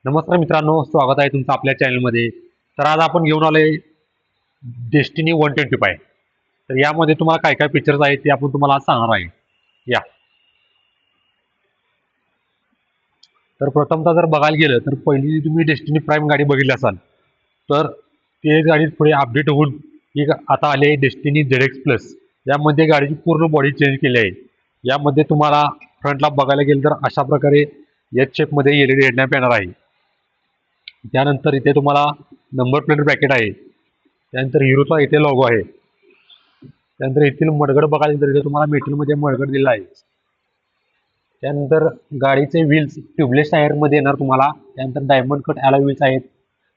नमस्कार मित्रांनो, स्वागत आहे तुमचं आपल्या चॅनलमध्ये. तर आज आपण घेऊन आलोय डेस्टिनी 125. तर यामध्ये तुम्हाला काय काय फीचर्स आहेत ते आपण तुम्हाला आज सांगणार आहे. या तर प्रथमतः जर बघायला गेलं तर पहिली तुम्ही डेस्टिनी प्राईम गाडी बघितली असाल तर ते गाडी पुढे अपडेट होऊन ही आता आली आहे डेस्टिनी ZX प्लस. यामध्ये गाडीची पूर्ण बॉडी चेंज केली आहे. यामध्ये तुम्हाला फ्रंटला बघायला गेलं तर अशा प्रकारे एच शेपमध्ये LED हेडलॅम्प येणार आहे. त्यानंतर इथे तुम्हाला नंबर प्लेट ब्रॅकेट आहे. त्यानंतर हिरोचा इथे लोगो आहे. त्यानंतर येथील मडगड बघायला तर इथे तुम्हाला मेटलमध्ये मडगड दिला आहे. त्यानंतर गाडीचे व्हील्स ट्यूबलेस टायरमध्ये येणार तुम्हाला. त्यानंतर डायमंड कट ॲलॉय व्हील्स आहेत.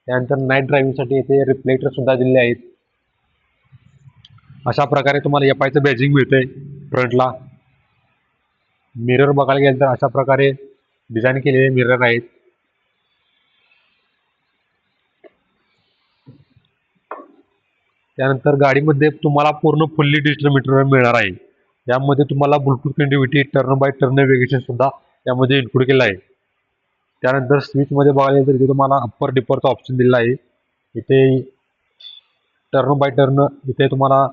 त्यानंतर नाईट ड्रायव्हिंगसाठी इथे रिफ्लेक्टर सुद्धा दिले आहेत. अशा प्रकारे तुम्हाला एफआयचं बॅजिंग मिळतंय फ्रंटला. मिरर बघायला गेलं तर अशा प्रकारे डिझाईन केलेले मिरर आहेत. त्यानंतर गाडीमध्ये तुम्हाला पूर्ण फुल्ली डिजिटल मीटर मिळणार आहे. यामध्ये तुम्हाला Bluetooth connectivity, turn by turn navigation सुद्धा यामध्ये इन्क्लूड केलं आहे. त्यानंतर स्विचमध्ये बघायला गेलं तर इथे तुम्हाला अप्पर डिपरचा ऑप्शन दिलेला आहे. इथे टर्न बाय टर्न इथे तुम्हाला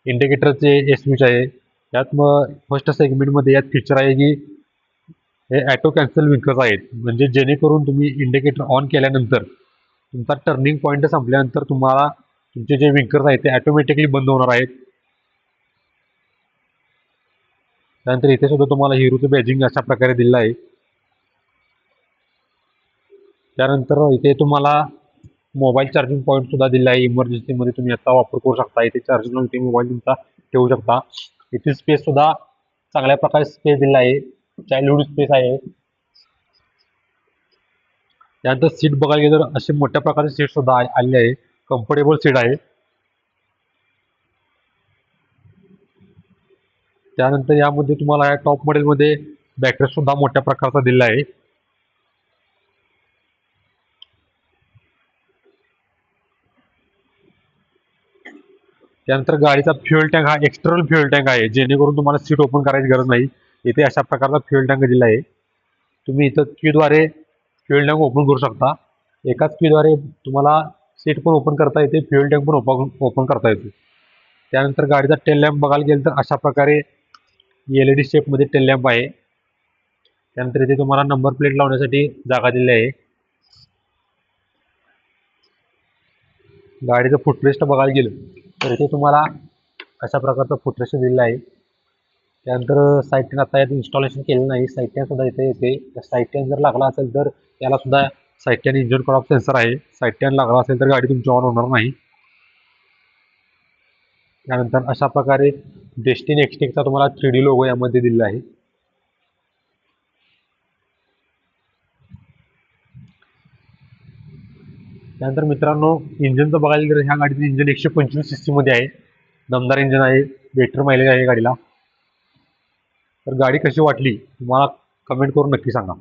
इंडिकेटरचे हे स्विच आहे. यात मग फर्स्ट सेगमेंटमध्ये यात फीचर आहे की हे ॲटो कॅन्सल विंकर्स आहेत. म्हणजे जेणेकरून तुम्ही इंडिकेटर ऑन केल्यानंतर तुमचा टर्निंग पॉईंट संपल्यानंतर तुम्हाला तुमचे जे विंकर्स आहेत ते ऑटोमॅटिकली बंद होणार आहेत. त्यानंतर इथे सुद्धा तुम्हाला हिरोचं बॅजिंग अशा प्रकारे दिलेलं आहे. त्यानंतर इथे तुम्हाला मोबाईल चार्जिंग पॉईंट सुद्धा दिला आहे. इमर्जन्सीमध्ये तुम्ही याचा वापर करू शकता. इथे चार्जिंग लावून इथे मोबाईल तुमचा ठेवू शकता. इथे स्पेस सुद्धा चांगल्या प्रकारे स्पेस दिला आहे. चाइल्डहुड स्पेस आहे. त्यानंतर सीट बघायला गेलं तर असे मोठ्या प्रकारचे सीट सुद्धा आलेले आहे. कम्फर्टेबल सीट आहे. त्यानंतर यामध्ये तुम्हाला या टॉप मॉडेलमध्ये बॅकरेस्ट सुद्धा मोठ्या प्रकारचा दिला आहे. त्यानंतर गाडीचा फ्युएल टँक हा एक्सटर्नल फ्युएल टँक आहे. जेणेकरून तुम्हाला सीट ओपन करायची गरज नाही. इथे अशा प्रकारचा फ्युएल टँक दिला आहे. तुम्ही इथं कीद्वारे फ्युएल टँक ओपन करू शकता. एकाच कीद्वारे तुम्हाला सीट पण ओपन करता येते, फ्युएल टँक पण ओपन करता येते. त्यानंतर गाडीचा टेल लॅम्प बघायला गेलं तर अशा प्रकारे LED शेपमध्ये टेल लॅम्प आहे. त्यानंतर इथे तुम्हाला नंबर प्लेट लावण्यासाठी जागा दिली आहे. गाडीचं फुटरेस्ट बघायला गेलं तर इथे तुम्हाला अशा प्रकारचं फुटरेस्ट दिलेलं आहे. त्यानंतर साईड टॅन आता यात इन्स्टॉलेशन केलं नाही. साईड टॅन सुद्धा इथे येते. साईड टॅन जर लागला असेल तर त्याला सुद्धा side stand engine cut off sensor आहे. साईड टॅन लागला असेल तर गाडी तुमची ऑन होणार नाही. त्यानंतर अशा प्रकारे डेस्टिनी एक्सटेकचा तुम्हाला 3D लोगो यामध्ये दिलेला आहे. त्यानंतर मित्रांनो इंजनचं बघायला गेलं तर ह्या गाडीचं इंजन 125 cc मध्ये आहे. दमदार इंजन आहे. बेटर मायलेज आहे गाडीला. तर गाडी कशी वाटली तुम्हाला कमेंट करून नक्की सांगा.